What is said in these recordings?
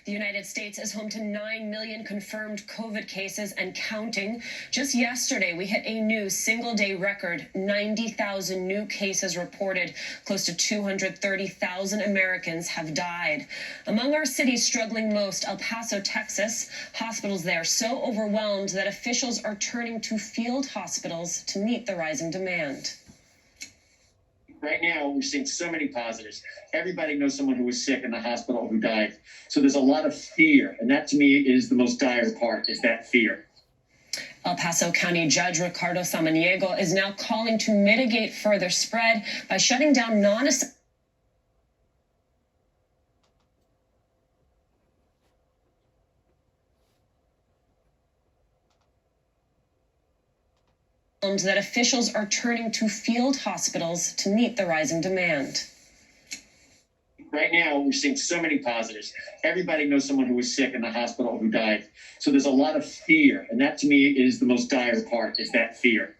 The United States is home to 9 million confirmed COVID cases and counting. Just yesterday, we hit a new single-day record, 90,000 new cases reported. Close to 230,000 Americans have died. Among our cities struggling most, El Paso, Texas. Hospitals there so overwhelmed that officials are turning to field hospitals to meet the rising demand. Right now, we're seeing so many positives. Everybody knows someone who was sick in the hospital who died. So there's a lot of fear. And that, to me, is the most dire part, is that fear. El Paso County Judge Ricardo Samaniego is now calling to mitigate further spread by shutting down non-essential that officials are turning to field hospitals to meet the rising demand. Right now, we're seeing so many positives. Everybody knows someone who was sick in the hospital who died. So there's a lot of fear. And that, to me, is the most dire part, is that fear.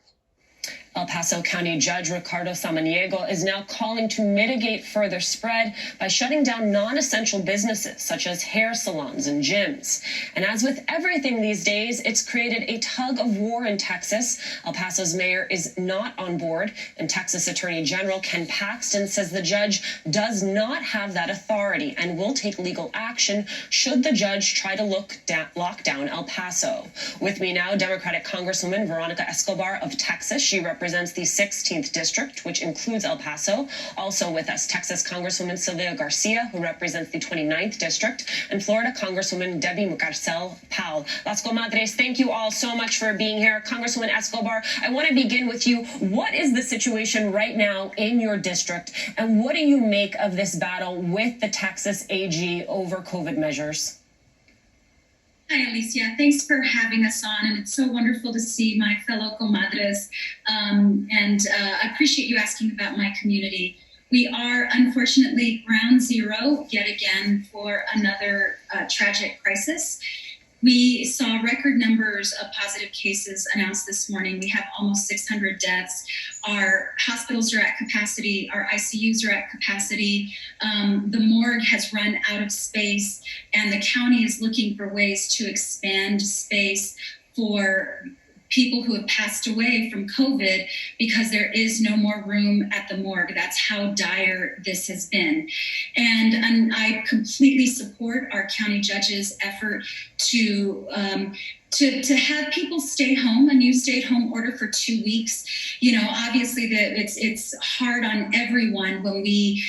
El Paso County Judge Ricardo Samaniego is now calling to mitigate further spread by shutting down non-essential businesses such as hair salons and gyms. And as with everything these days, it's created a tug of war in Texas. El Paso's mayor is not on board, and Texas Attorney General Ken Paxton says the judge does not have that authority and will take legal action should the judge try to lock down El Paso. With me now, Democratic Congresswoman Veronica Escobar of Texas. She represents the 16th District, which includes El Paso. Also with us, Texas Congresswoman Sylvia Garcia, who represents the 29th District, and Florida Congresswoman Debbie Mucarcel-Powell. Las Comadres, thank you all so much for being here. Congresswoman Escobar, I want to begin with you. What is the situation right now in your district, and what do you make of this battle with the Texas AG over COVID measures? Hi, Alicia. Thanks for having us on, and it's so wonderful to see my fellow comadres, I appreciate you asking about my community. We are, unfortunately, ground zero yet again for another tragic crisis. We saw record numbers of positive cases announced this morning. We have almost 600 deaths. Our hospitals are at capacity. Our ICUs are at capacity. The morgue has run out of space, and the county is looking for ways to expand space for people who have passed away from COVID because there is no more room at the morgue. That's how dire this has been. And I completely support our county judge's effort to have people stay home, a new stay-at-home order for 2 weeks. You know, obviously it's hard on everyone when we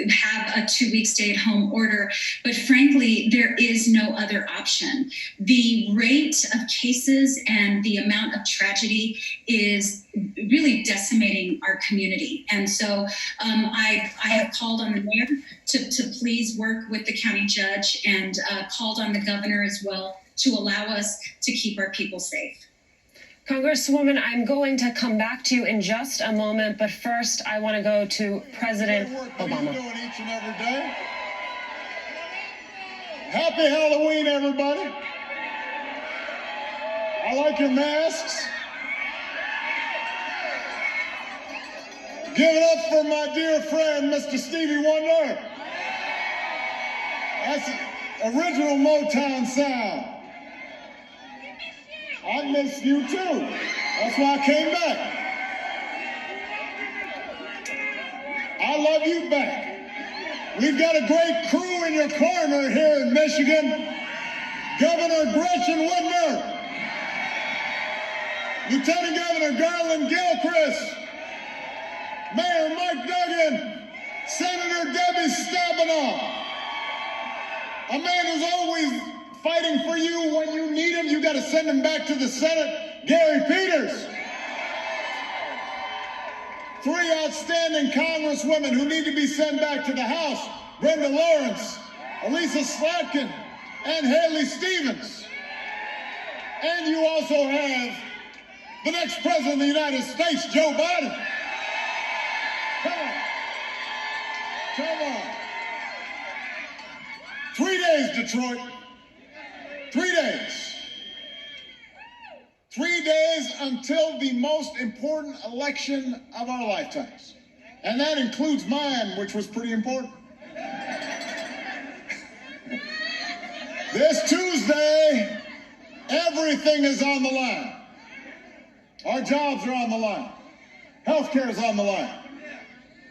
have a 2-week stay-at-home order. But frankly, there is no other option. The rate of cases and the amount of tragedy is really decimating our community. And so I have called on the mayor to please work with the county judge, and called on the governor as well to allow us to keep our people safe. Congresswoman, I'm going to come back to you in just a moment, but first I want to go to President Obama. Doing each and every day. Happy Halloween, everybody. I like your masks. Give it up for my dear friend, Mr. Stevie Wonder. That's original Motown sound. I missed you too. That's why I came back. I love you back. We've got a great crew in your corner here in Michigan. Governor Gretchen Whitmer, Lieutenant Governor Garland Gilchrist, Mayor Mike Duggan, Senator Debbie Stabenow, a man who's always fighting for you when you need him. You got to send him back to the Senate, Gary Peters. 3 outstanding congresswomen who need to be sent back to the House, Brenda Lawrence, Elisa Slotkin, and Haley Stevens. And you also have the next president of the United States, Joe Biden. Come on. Come on. 3 days, Detroit. 3 days. 3 days until the most important election of our lifetimes. And that includes mine, which was pretty important. This Tuesday, everything is on the line. Our jobs are on the line. Healthcare is on the line.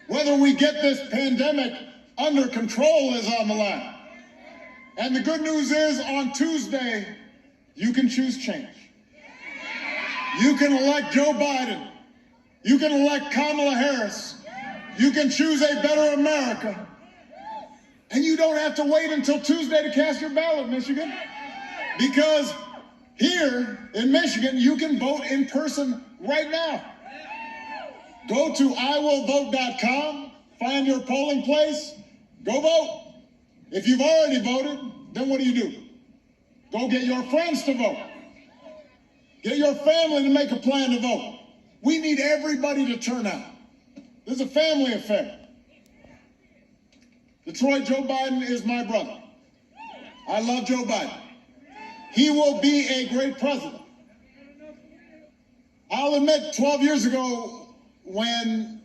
Whether we get this pandemic under control is on the line. And the good news is, on Tuesday, you can choose change. You can elect Joe Biden. You can elect Kamala Harris. You can choose a better America. And you don't have to wait until Tuesday to cast your ballot, Michigan. Because here in Michigan, you can vote in person right now. Go to iwillvote.com, find your polling place, go vote. If you've already voted, then what do? Go get your friends to vote. Get your family to make a plan to vote. We need everybody to turn out. This is a family affair. Detroit, Joe Biden is my brother. I love Joe Biden. He will be a great president. I'll admit, 12 years ago, when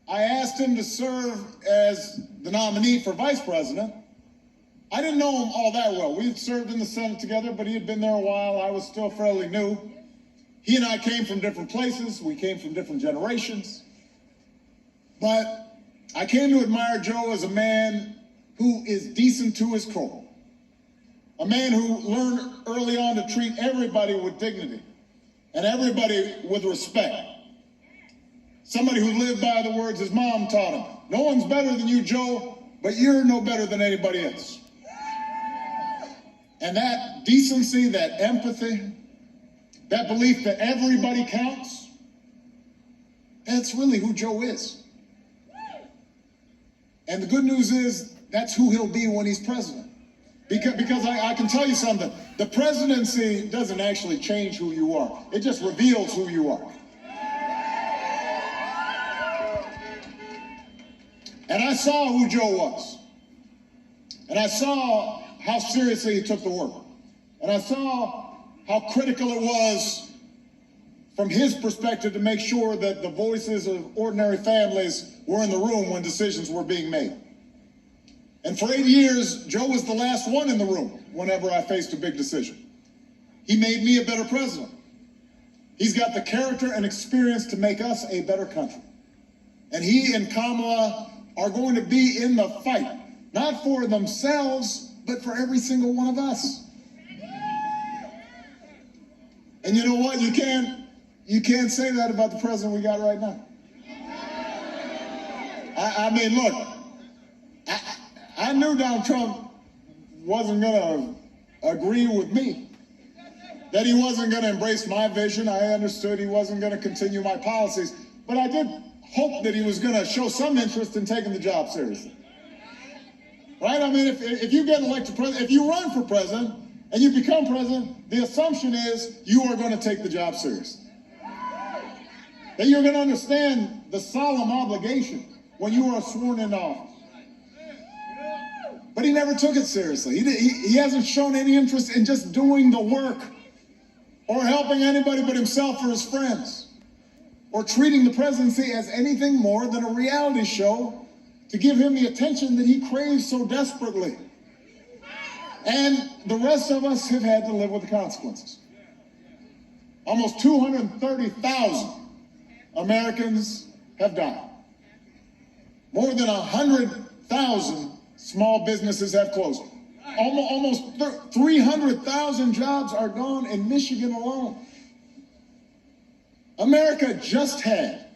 I asked him to serve as the nominee for vice president, I didn't know him all that well. We had served in the Senate together, but he had been there a while. I was still fairly new. He and I came from different places. We came from different generations. But I came to admire Joe as a man who is decent to his core. A man who learned early on to treat everybody with dignity and everybody with respect. Somebody who lived by the words his mom taught him. No one's better than you, Joe, but you're no better than anybody else. And that decency, that empathy, that belief that everybody counts, that's really who Joe is. And the good news is that's who he'll be when he's president. Because I can tell you something, the presidency doesn't actually change who you are. It just reveals who you are. And I saw who Joe was. And I saw how seriously he took the work. And I saw how critical it was from his perspective to make sure that the voices of ordinary families were in the room when decisions were being made. And for 8 years, Joe was the last one in the room whenever I faced a big decision. He made me a better president. He's got the character and experience to make us a better country. And he and Kamala are going to be in the fight, not for themselves, but for every single one of us. And you know what? You can't say that about the president we got right now. I mean, look, I knew Donald Trump wasn't going to agree with me, that he wasn't going to embrace my vision. I understood he wasn't going to continue my policies, but I did hope that he was going to show some interest in taking the job seriously. Right? I mean, if you get elected president, if you run for president and you become president, the assumption is you are going to take the job seriously. That you're going to understand the solemn obligation when you are sworn into office. But he never took it seriously. He hasn't shown any interest in just doing the work or helping anybody but himself or his friends, or treating the presidency as anything more than a reality show to give him the attention that he craves so desperately. And the rest of us have had to live with the consequences. Almost 230,000 Americans have died. More than 100,000 small businesses have closed. Almost 300,000 jobs are gone in Michigan alone. America just had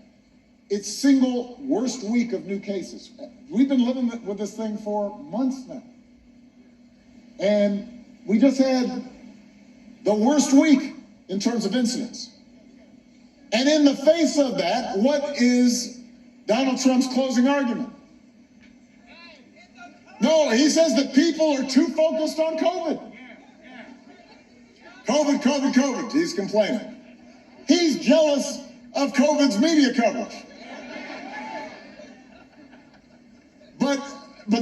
its single worst week of new cases. We've been living with this thing for months now. And we just had the worst week in terms of incidents. And in the face of that, what is Donald Trump's closing argument? No, he says that people are too focused on COVID. COVID, he's complaining. He's jealous of COVID's media coverage. But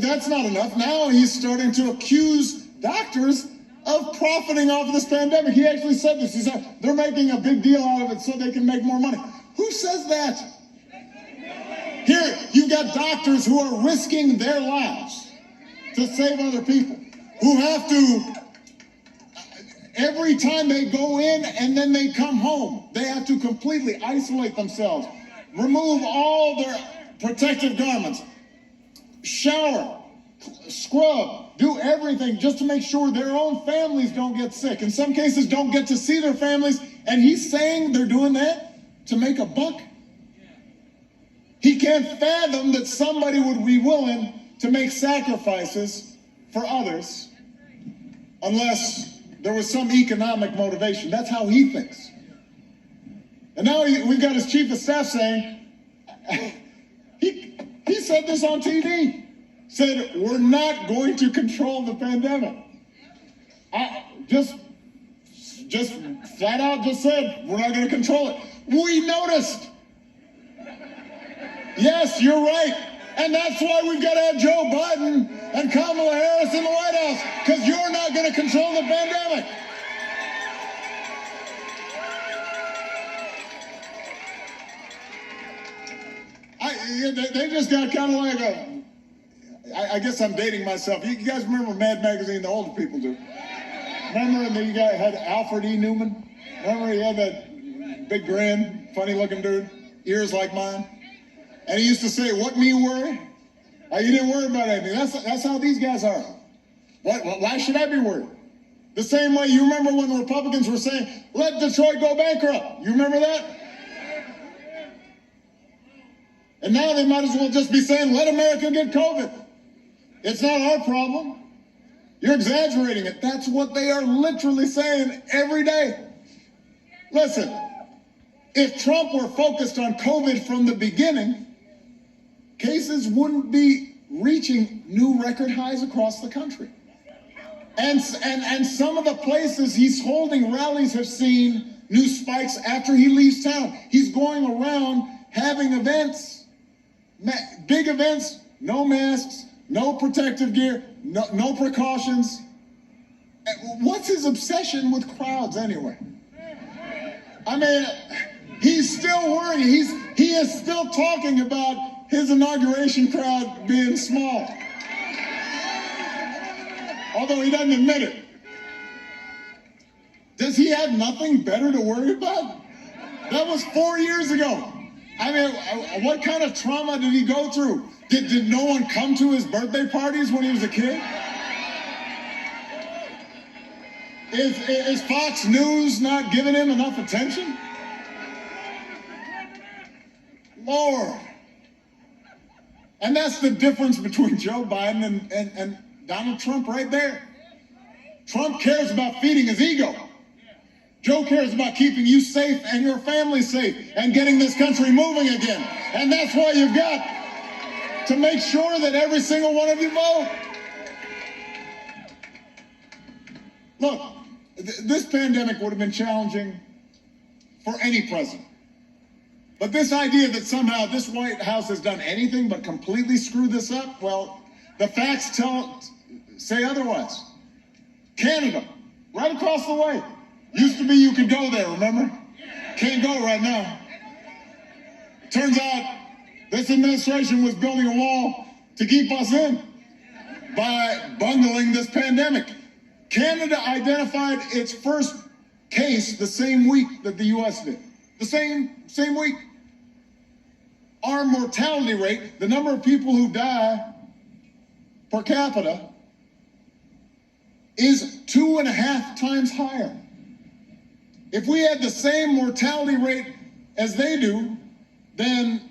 that's not enough. Now he's starting to accuse doctors of profiting off of this pandemic. He actually said this. He said they're making a big deal out of it so they can make more money. Who says that? Here, you've got doctors who are risking their lives to save other people. who have to, every time they go in and then they come home, they have to completely isolate themselves, remove all their protective garments, shower, scrub, do everything just to make sure their own families don't get sick. In some cases, don't get to see their families. And he's saying they're doing that to make a buck. He can't fathom that somebody would be willing to make sacrifices for others unless there was some economic motivation. That's how he thinks. And now we've got his chief of staff saying, he said this on TV, said, we're not going to control the pandemic. Just flat out just said, we're not going to control it. We noticed. Yes, you're right. And that's why we've got to have Joe Biden and Kamala Harris in the White House, because you're not going to control the pandemic. They just got kind of like I guess I'm dating myself. You guys remember Mad Magazine? The older people do. Remember you guys had Alfred E. Newman? Remember he had that big grin, funny looking dude, ears like mine? And he used to say, what me worry? You didn't worry about anything. That's how these guys are. Why should I be worried? The same way, you remember when the Republicans were saying, let Detroit go bankrupt. You remember that? And now they might as well just be saying, let America get COVID. It's not our problem. You're exaggerating it. That's what they are literally saying every day. Listen, if Trump were focused on COVID from the beginning, cases wouldn't be reaching new record highs across the country. And some of the places he's holding rallies have seen new spikes after he leaves town. He's going around having events, big events, no masks, no protective gear, no precautions. What's his obsession with crowds anyway? I mean, he's still worried. He is still talking about his inauguration crowd being small. Although he doesn't admit it. Does he have nothing better to worry about? That was 4 years ago. I mean, what kind of trauma did he go through? Did no one come to his birthday parties when he was a kid? Is Fox News not giving him enough attention? Lord. And that's the difference between Joe Biden and Donald Trump right there. Trump cares about feeding his ego. Joe cares about keeping you safe and your family safe and getting this country moving again. And that's why you've got to make sure that every single one of you vote. Look, this pandemic would have been challenging for any president. But this idea that somehow this White House has done anything but completely screw this up, well, the facts say otherwise. Canada, right across the way. Used to be you could go there, remember? Can't go right now. Turns out this administration was building a wall to keep us in by bungling this pandemic. Canada identified its first case the same week that the U.S. did. The same week. Our mortality rate, the number of people who die per capita, is 2.5 times higher. If we had the same mortality rate as they do, then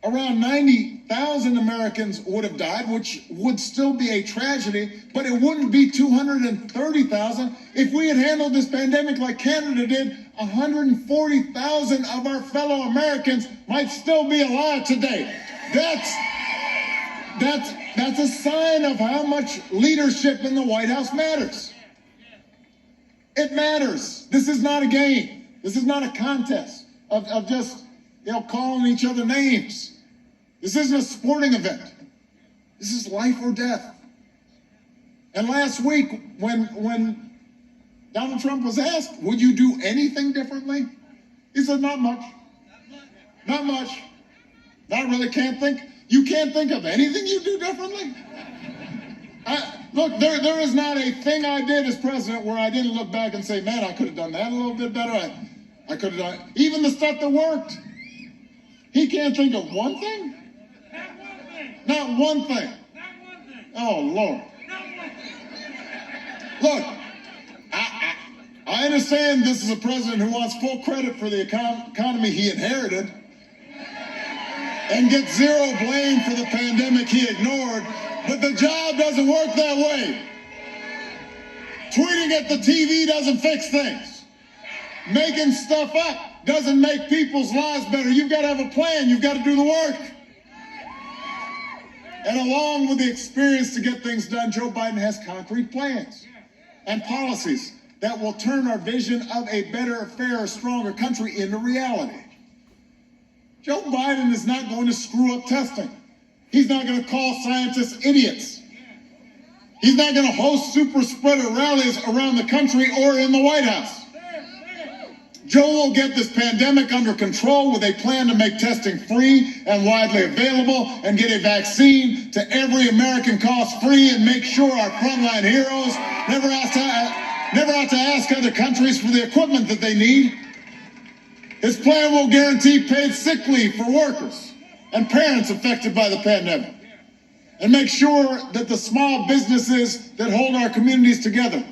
around 90,000 Americans would have died, which would still be a tragedy, but it wouldn't be 230,000. If we had handled this pandemic like Canada did, 140,000 of our fellow Americans might still be alive today. That's a sign of how much leadership in the White House matters. It matters. This is not a game. This is not a contest of just, calling each other names. This isn't a sporting event. This is life or death. And last week, when Donald Trump was asked, would you do anything differently? He said, not much. Not much. I really can't think. You can't think of anything you do differently? Look, there is not a thing I did as president where I didn't look back and say, man, I could have done that a little bit better. I could have done even the stuff that worked. He can't think of one thing? Not one thing. Oh, Lord. Look, I understand this is a president who wants full credit for the economy he inherited and gets zero blame for the pandemic he ignored. But the job doesn't work that way. Tweeting at the TV doesn't fix things. Making stuff up doesn't make people's lives better. You've got to have a plan. You've got to do the work. And along with the experience to get things done, Joe Biden has concrete plans and policies that will turn our vision of a better, fairer, stronger country into reality. Joe Biden is not going to screw up testing. He's not going to call scientists idiots. He's not going to host super spreader rallies around the country or in the White House. Joe will get this pandemic under control with a plan to make testing free and widely available and get a vaccine to every American cost-free and make sure our frontline heroes never have to ask other countries for the equipment that they need. His plan will guarantee paid sick leave for workers and parents affected by the pandemic, and make sure that the small businesses that hold our communities together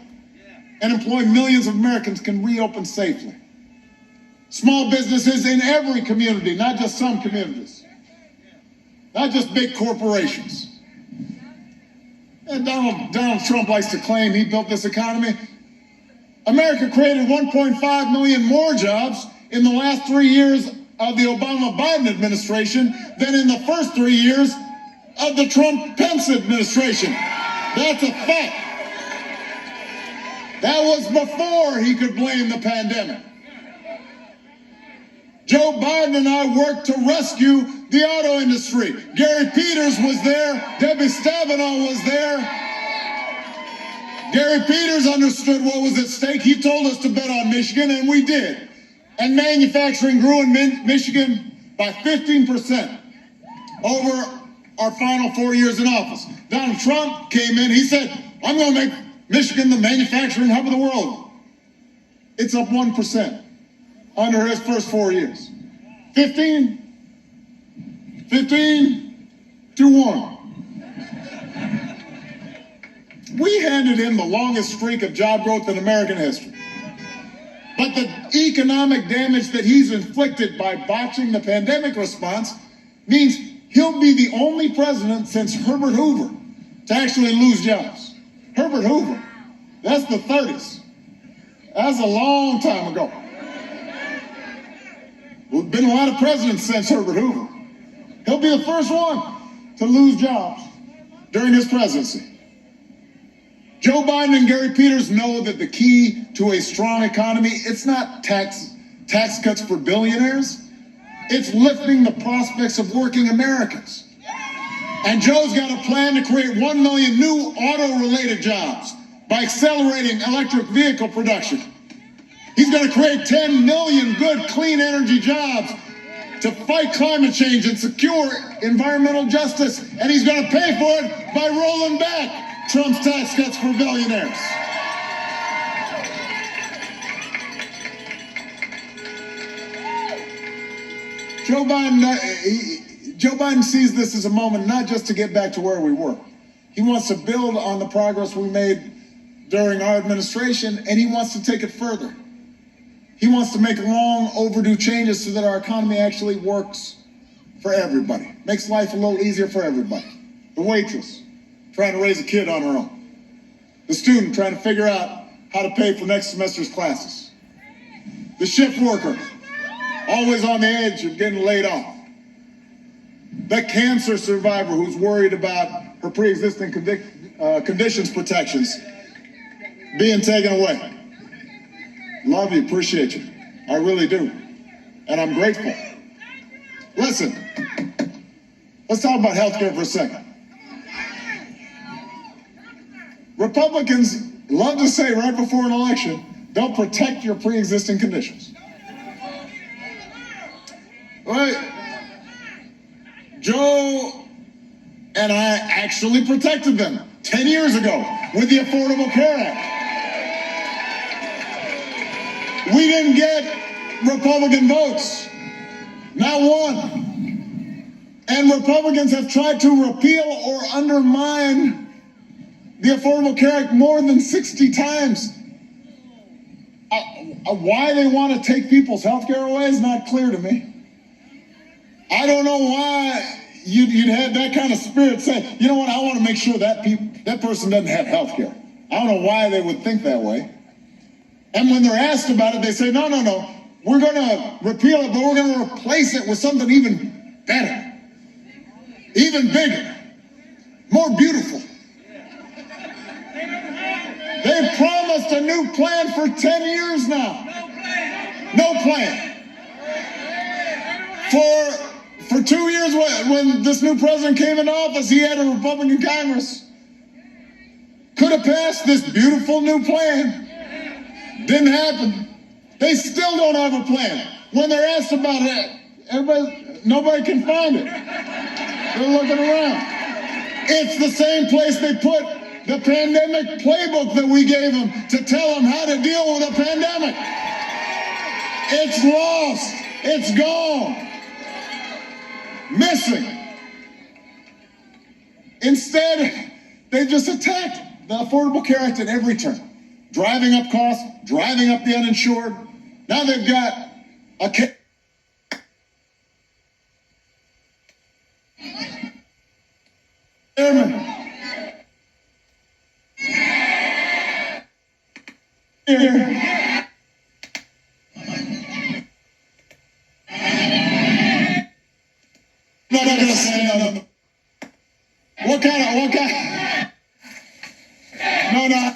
and employ millions of Americans can reopen safely. Small businesses in every community, not just some communities, not just big corporations. And Donald Trump likes to claim he built this economy. America created 1.5 million more jobs in the last 3 years of the Obama-Biden administration than in the first 3 years of the Trump-Pence administration. That's a fact. That was before he could blame the pandemic. Joe Biden and I worked to rescue the auto industry. Gary Peters was there. Debbie Stabenow was there. Gary Peters understood what was at stake. He told us to bet on Michigan, and we did. And manufacturing grew in Michigan by 15% over our final 4 years in office. Donald Trump came in, he said, I'm going to make Michigan the manufacturing hub of the world. It's up 1% under his first 4 years. 15 to 1. We handed him the longest streak of job growth in American history. But the economic damage that he's inflicted by botching the pandemic response means he'll be the only president since Herbert Hoover to actually lose jobs. Herbert Hoover, that's the 30s. That's a long time ago. There's been a lot of presidents since Herbert Hoover. He'll be the first one to lose jobs during his presidency. Joe Biden and Gary Peters know that the key to a strong economy, it's not tax cuts for billionaires. It's lifting the prospects of working Americans. And Joe's got a plan to create 1 million new auto-related jobs by accelerating electric vehicle production. He's going to create 10 million good, clean energy jobs to fight climate change and secure environmental justice. And he's going to pay for it by rolling back Trump's tax cuts for billionaires. Joe Biden sees this as a moment not just to get back to where we were. He wants to build on the progress we made during our administration, and he wants to take it further. He wants to make long overdue changes so that our economy actually works for everybody, makes life a little easier for everybody. The waitress trying to raise a kid on her own. The student trying to figure out how to pay for next semester's classes. The shift worker, always on the edge of getting laid off. The cancer survivor who's worried about her pre-existing conditions protections being taken away. Love you, appreciate you. I really do. And I'm grateful. Listen, let's talk about healthcare for a second. Republicans love to say right before an election, they'll protect your pre-existing conditions. Right? Joe and I actually actually protected them 10 years ago with the Affordable Care Act. We didn't get Republican votes, not one. And Republicans have tried to repeal or undermine the Affordable Care Act more than 60 times. Why they want to take people's health care away is not clear to me. I don't know why you'd have that kind of spirit say, you know what, I want to make sure that person doesn't have health care. I don't know why they would think that way. And when they're asked about it, they say, no, we're going to repeal it, but we're going to replace it with something even better, even bigger, more beautiful. They've promised a new plan for 10 years now. No plan. For 2 years, when this new president came into office, he had a Republican Congress. Could have passed this beautiful new plan. Didn't happen. They still don't have a plan. When they're asked about it, nobody can find it. They're looking around. It's the same place they put the pandemic playbook that we gave them to tell them how to deal with a pandemic. It's lost. It's gone. Missing. Instead, they just attacked the Affordable Care Act at every turn. Driving up costs, driving up the uninsured. Now they've got a chairman. Here. I'm not gonna say no. What kind? No.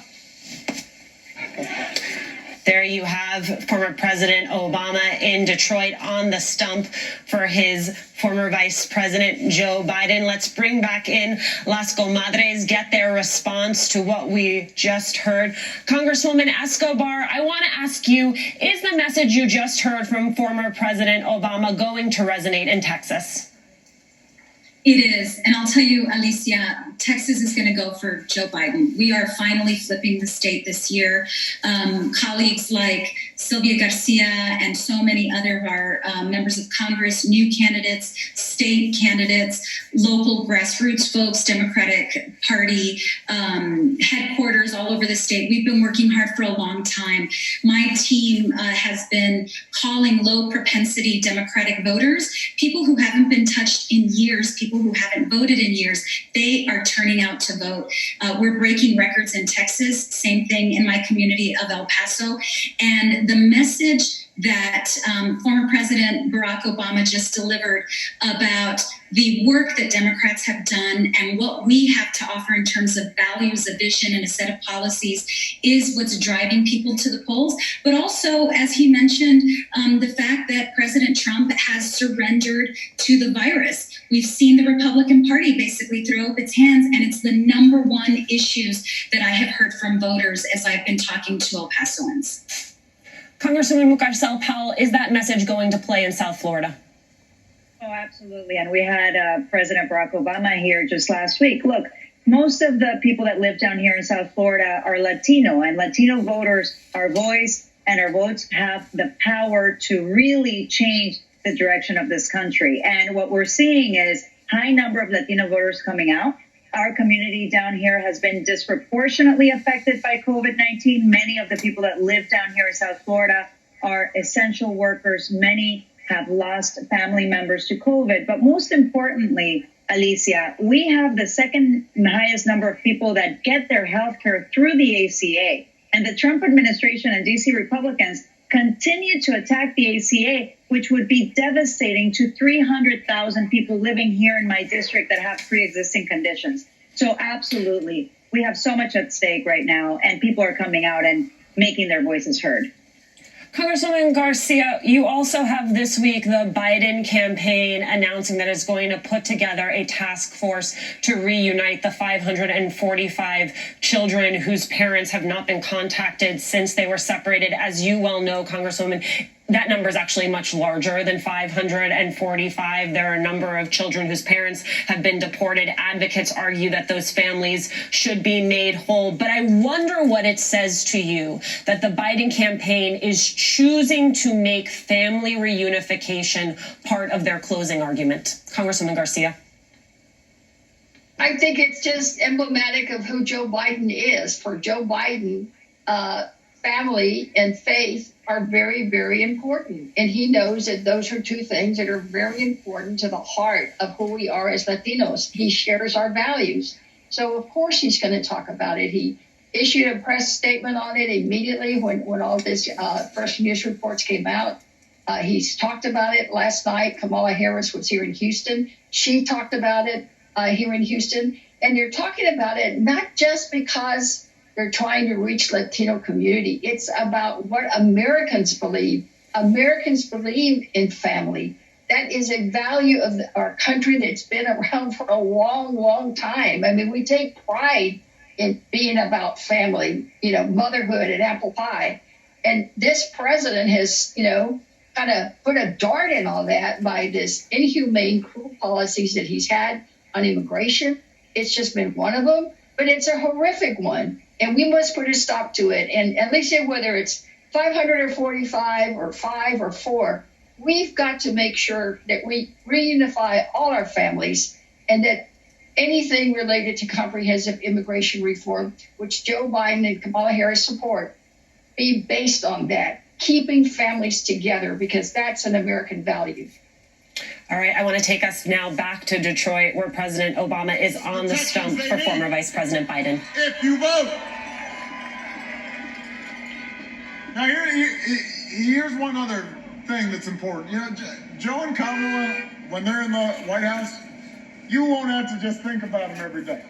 There you have former President Obama in Detroit on the stump for his former Vice President Joe Biden. Let's bring back in Las Comadres, get their response to what we just heard. Congresswoman Escobar, I want to ask you, is the message you just heard from former President Obama going to resonate in Texas? It is. And I'll tell you, Alicia, Texas is going to go for Joe Biden. We are finally flipping the state this year. Colleagues like Sylvia Garcia and so many other of our members of Congress, new candidates, state candidates, local grassroots folks, Democratic Party, headquarters all over the state. We've been working hard for a long time. My team has been calling low propensity Democratic voters, people who haven't been touched in years, people who haven't voted in years. They are turning out to vote. We're breaking records in Texas, same thing in my community of El Paso. And the message that former President Barack Obama just delivered about the work that Democrats have done and what we have to offer in terms of values, a vision, and a set of policies is what's driving people to the polls. But also, as he mentioned, the fact that President Trump has surrendered to the virus. We've seen the Republican Party basically throw up its hands, and it's the number one issues that I have heard from voters as I've been talking to El Pasoans. Congresswoman Mucarsel-Powell, is that message going to play in South Florida? Oh, absolutely. And we had President Barack Obama here just last week. Look, most of the people that live down here in South Florida are Latino, and Latino voters, our voice and our votes have the power to really change the direction of this country. And what we're seeing is high number of Latino voters coming out. Our community down here has been disproportionately affected by COVID-19. Many of the people that live down here in South Florida are essential workers. Many have lost family members to COVID. But most importantly, Alicia, we have the second highest number of people that get their health care through the ACA. And the Trump administration and DC Republicans continue to attack the ACA, which would be devastating to 300,000 people living here in my district that have pre-existing conditions. So absolutely, we have so much at stake right now, and people are coming out and making their voices heard. Congresswoman Garcia, you also have this week the Biden campaign announcing that it's going to put together a task force to reunite the 545 children whose parents have not been contacted since they were separated. As you well know, Congresswoman, That number is actually much larger than 545. There are a number of children whose parents have been deported. Advocates argue that those families should be made whole. But I wonder what it says to you that the Biden campaign is choosing to make family reunification part of their closing argument. Congresswoman Garcia. I think it's just emblematic of who Joe Biden is. For Joe Biden, family and faith are very, very important. And he knows that those are two things that are very important to the heart of who we are as Latinos. He shares our values. So, of course, he's going to talk about it. He issued a press statement on it immediately when all this fresh news reports came out. He's talked about it last night. Kamala Harris was here in Houston. She talked about it here in Houston. And they're talking about it not just because they're trying to reach Latino community. It's about what Americans believe. Americans believe in family. That is a value of our country that's been around for a long, long time. I mean, we take pride in being about family, motherhood and apple pie. And this president has, kind of put a dart in all that by this inhumane, cruel policies that he's had on immigration. It's just been one of them, but it's a horrific one. And we must put a stop to it. And at least whether it's 545 or 5 or 4, we've got to make sure that we reunify all our families and that anything related to comprehensive immigration reform, which Joe Biden and Kamala Harris support, be based on that, keeping families together, because that's an American value. All right, I want to take us now back to Detroit, where President Obama is on the stump for former Vice President Biden. If you vote. Now, here's one other thing that's important. Joe and Kamala, when they're in the White House, you won't have to just think about them every day.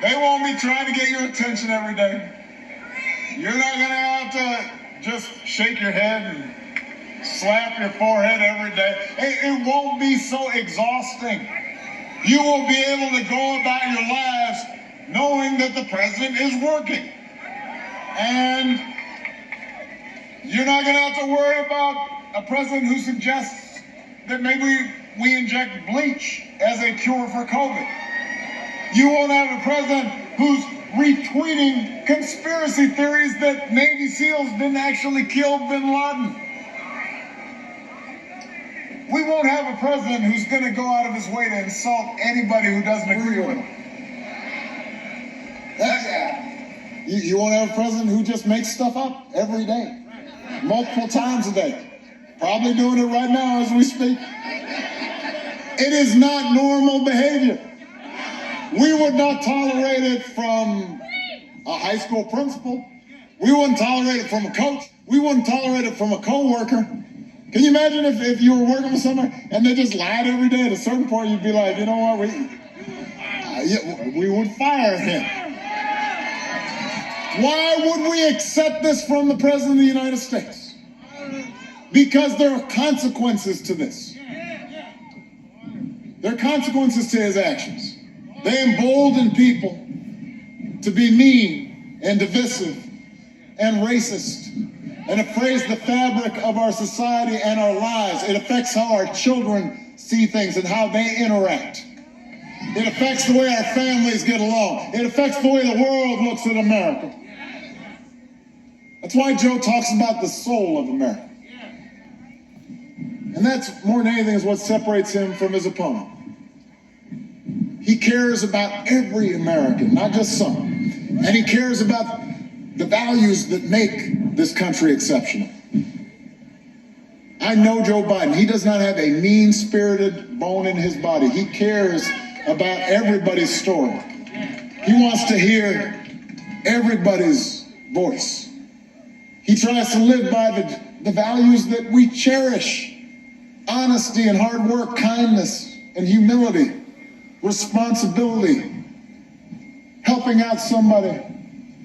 They won't be trying to get your attention every day. You're not going to have to just shake your head and slap your forehead every day. It won't be so exhausting. You will be able to go about your lives knowing that the president is working. And you're not going to have to worry about a president who suggests that maybe we inject bleach as a cure for COVID. You won't have a president who's retweeting conspiracy theories that Navy SEALs didn't actually kill bin Laden. We won't have a president who's going to go out of his way to insult anybody who doesn't agree with him. You won't have a president who just makes stuff up every day, multiple times a day. Probably doing it right now as we speak. It is not normal behavior. We would not tolerate it from a high school principal. We wouldn't tolerate it from a coach. We wouldn't tolerate it from a coworker. Can you imagine if you were working with somebody and they just lied every day? At a certain point, you'd be like, you know what, we would fire him. Why would we accept this from the President of the United States? Because there are consequences to this. There are consequences to his actions. They embolden people to be mean and divisive and racist, and appraise the fabric of our society and our lives. It affects how our children see things and how they interact. It affects the way our families get along. It affects the way the world looks at America. That's why Joe talks about the soul of America. And that's, more than anything, is what separates him from his opponent. He cares about every American, not just some. And he cares about the values that make this country exceptional. I know Joe Biden. He does not have a mean-spirited bone in his body. He cares about everybody's story. He wants to hear everybody's voice. He tries to live by the values that we cherish: honesty and hard work, kindness and humility, responsibility, helping out somebody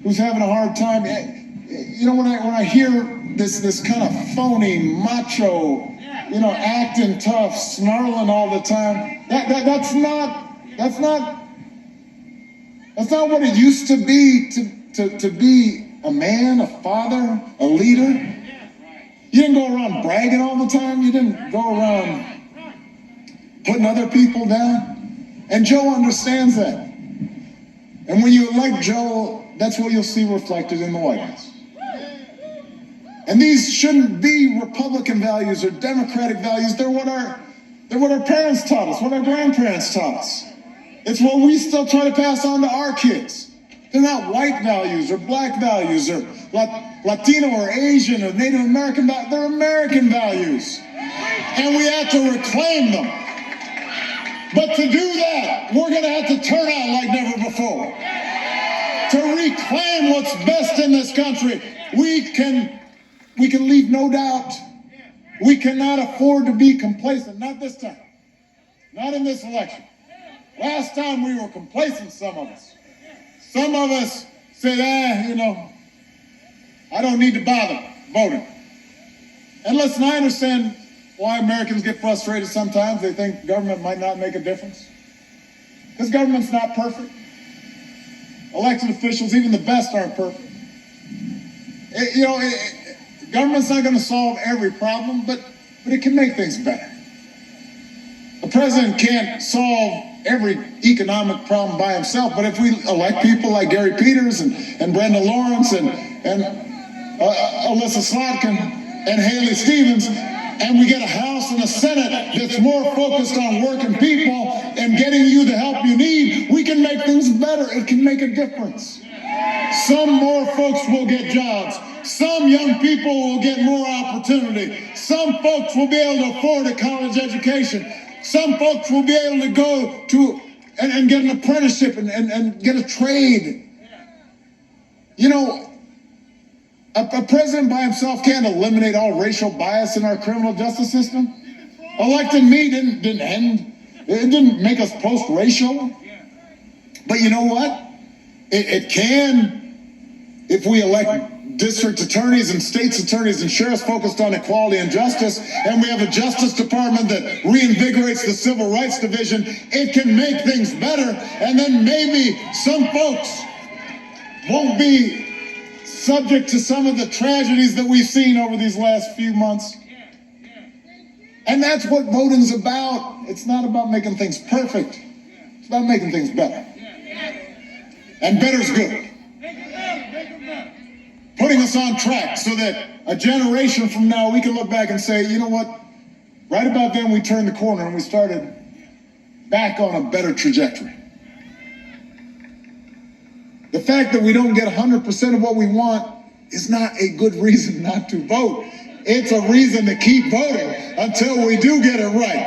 who's having a hard time. When I hear this kind of phony, macho, acting tough, snarling all the time, that's not what it used to be to be a man, a father, a leader. You didn't go around bragging all the time. You didn't go around putting other people down. And Joe understands that. And when you elect Joe, that's what you'll see reflected in the White House. And these shouldn't be Republican values or Democratic values. They're what our parents taught us, what our grandparents taught us. It's what we still try to pass on to our kids. They're not white values or black values or Latino or Asian or Native American values. They're American values. And we have to reclaim them. But to do that, we're going to have to turn out like never before. To reclaim what's best in this country, we can leave no doubt. We cannot afford to be complacent. Not this time. Not in this election. Last time we were complacent, some of us. Some of us said, I don't need to bother voting. And listen, I understand why Americans get frustrated sometimes. They think government might not make a difference. Because government's not perfect. Elected officials, even the best, aren't perfect. Government's not going to solve every problem, but it can make things better. The president can't solve every economic problem by himself, but if we elect people like Gary Peters and Brenda Lawrence and Alyssa Slotkin and Haley Stevens, and we get a House and a Senate that's more focused on working people and getting you the help you need, we can make things better. It can make a difference. Some more folks will get jobs. Some young people will get more opportunity. Some folks will be able to afford a college education. Some folks will be able to go to and get an apprenticeship and get a trade. A president by himself can't eliminate all racial bias in our criminal justice system. Electing me didn't end. It didn't make us post-racial. But you know what? It can if we elect district attorneys and state's attorneys and sheriffs focused on equality and justice, and we have a Justice Department that reinvigorates the Civil Rights Division. It can make things better, and then maybe some folks won't be subject to some of the tragedies that we've seen over these last few months. And that's what voting's about. It's not about making things perfect. It's about making things better. And better's good. Putting us on track so that a generation from now we can look back and say, you know what? Right about then we turned the corner and we started back on a better trajectory. The fact that we don't get 100% of what we want is not a good reason not to vote. It's a reason to keep voting until we do get it right.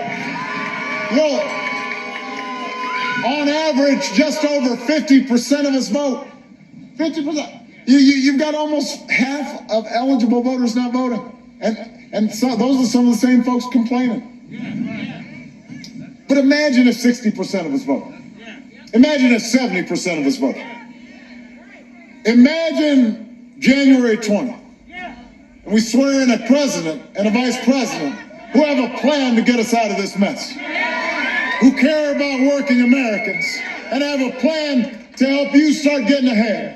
On average, just over 50% of us vote. 50%. You've got almost half of eligible voters not voting. And so those are some of the same folks complaining. But imagine if 60% of us vote. Imagine if 70% of us vote. Imagine January 20th. And we swear in a president and a vice president who have a plan to get us out of this mess. Who care about working Americans and have a plan to help you start getting ahead.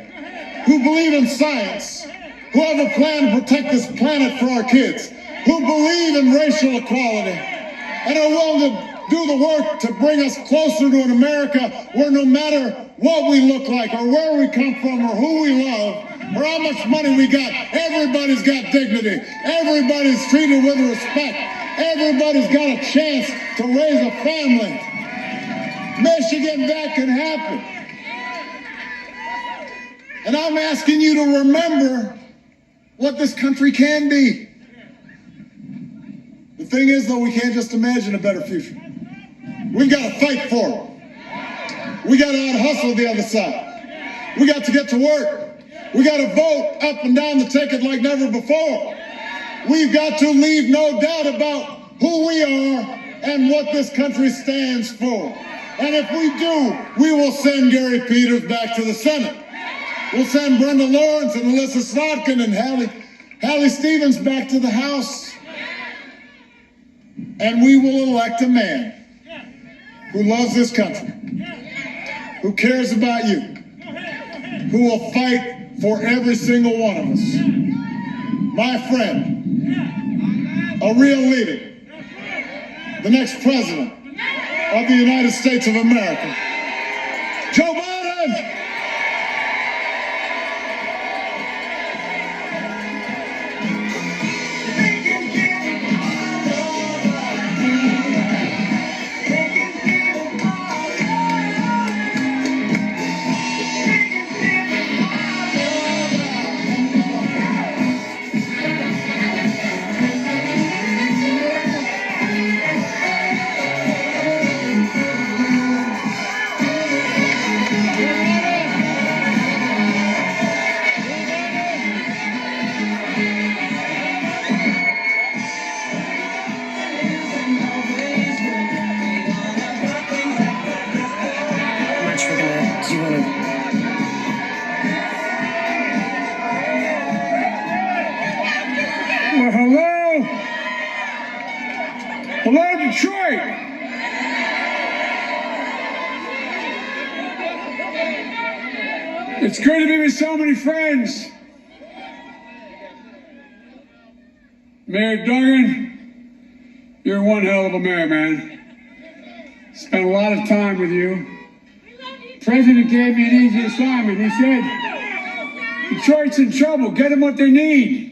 Who believe in science, who have a plan to protect this planet for our kids, who believe in racial equality, and are willing to do the work to bring us closer to an America where no matter what we look like or where we come from or who we love or how much money we got, everybody's got dignity. Everybody's treated with respect. Everybody's got a chance to raise a family. Michigan, that can happen. And I'm asking you to remember what this country can be. The thing is, though, we can't just imagine a better future. We've got to fight for it. We got to out-hustle the other side. We got to get to work. We got to vote up and down the ticket like never before. We've got to leave no doubt about who we are and what this country stands for. And if we do, we will send Gary Peters back to the Senate. We'll send Brenda Lawrence and Alyssa Slotkin and Hallie Stevens back to the House. And we will elect a man who loves this country, who cares about you, who will fight for every single one of us. My friend, a real leader, the next president of the United States of America, Joe Biden. Well, hello. Hello, Detroit. It's good to be with so many friends. Mayor Duggan, you're one hell of a mayor, man. Spent a lot of time with you. The president gave me an easy assignment. He said, Detroit's in trouble. Get them what they need.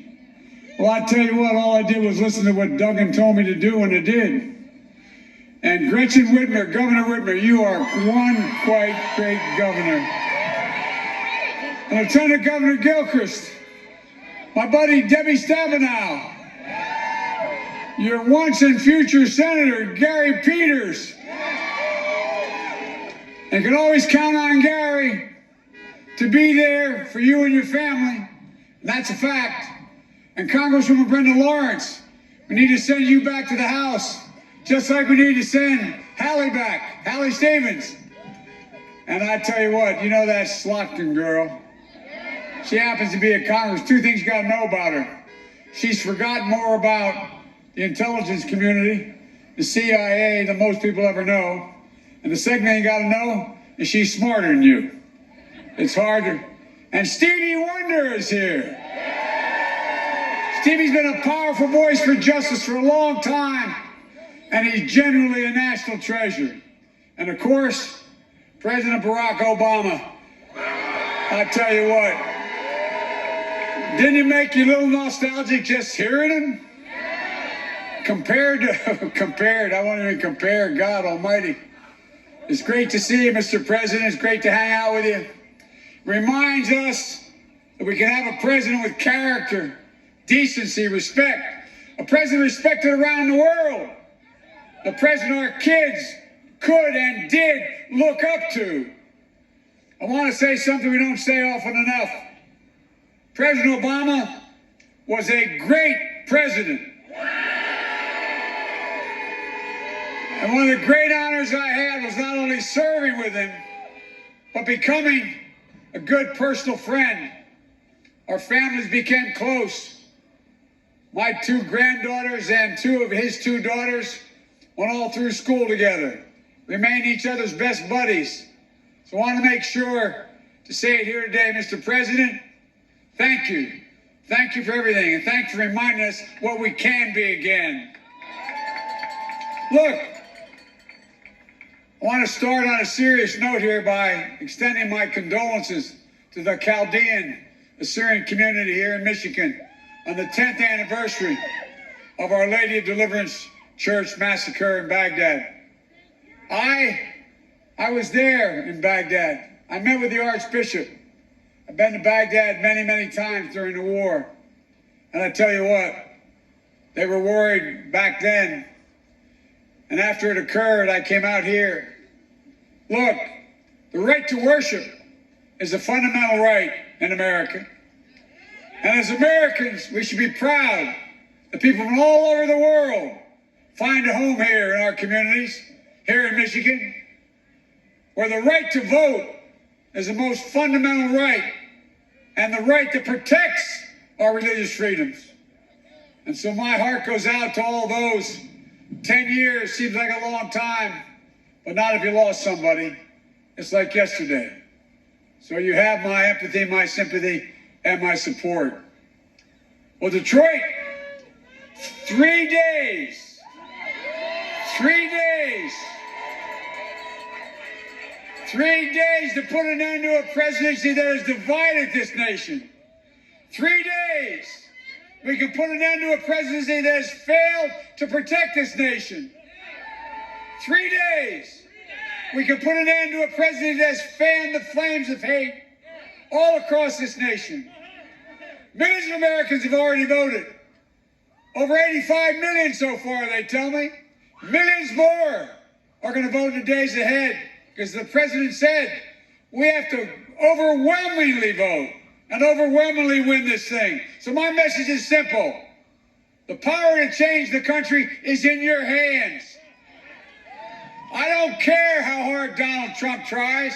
Well, I tell you what, all I did was listen to what Duggan told me to do, and I did. And Gretchen Whitmer, Governor Whitmer, you are one quite great governor. And Lieutenant Governor Gilchrist, my buddy Debbie Stabenow, your once and future Senator Gary Peters. And you can always count on Gary to be there for you and your family. And that's a fact. And Congresswoman Brenda Lawrence, we need to send you back to the House, just like we need to send Hallie back, Hallie Stevens. And I tell you what, you know that Slotkin girl? She happens to be a Congress. Two things you gotta know about her. She's forgotten more about the intelligence community, the CIA, than most people ever know. And the second thing you gotta know is she's smarter than you. It's harder. And Stevie Wonder is here. Stevie's been a powerful voice for justice for a long time, and he's genuinely a national treasure. And of course, President Barack Obama. I tell you what, didn't it make you a little nostalgic just hearing him? Compared, I won't even compare, God Almighty. It's great to see you, Mr. President. It's great to hang out with you. Reminds us that we can have a president with character, decency, respect. A president respected around the world. The president our kids could and did look up to. I want to say something we don't say often enough. President Obama was a great president. And one of the great honors I had was not only serving with him, but becoming a good personal friend. Our families became close. My two granddaughters and two of his two daughters went all through school together, remained each other's best buddies. So I want to make sure to say it here today, Mr. President, thank you. Thank you for everything, and thanks for reminding us what we can be again. Look, I want to start on a serious note here by extending my condolences to the Chaldean Assyrian community here in Michigan on the 10th anniversary of Our Lady of Deliverance Church massacre in Baghdad. I was there in Baghdad. I met with the Archbishop. I've been to Baghdad many, many times during the war. And I tell you what, they were worried back then. And after it occurred, I came out here. Look, the right to worship is a fundamental right in America. And as Americans, we should be proud that people from all over the world find a home here in our communities, here in Michigan, where the right to vote is the most fundamental right and the right that protects our religious freedoms. And so my heart goes out to all those. 10 years seems like a long time, but not if you lost somebody. It's like yesterday. So you have my empathy, my sympathy, and my support. Well, Detroit 3 days. 3 days. 3 days to put an end to a presidency that has divided this nation. 3 days. We can put an end to a presidency that has failed to protect this nation. 3 days. We can put an end to a presidency that has fanned the flames of hate all across this nation. Millions of Americans have already voted. Over 85 million so far, they tell me. Millions more are going to vote in the days ahead because the president said we have to overwhelmingly vote and overwhelmingly win this thing. So my message is simple. The power to change the country is in your hands. I don't care how hard Donald Trump tries.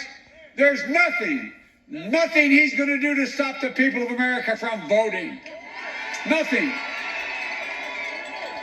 There's nothing he's going to do to stop the people of America from voting. Nothing.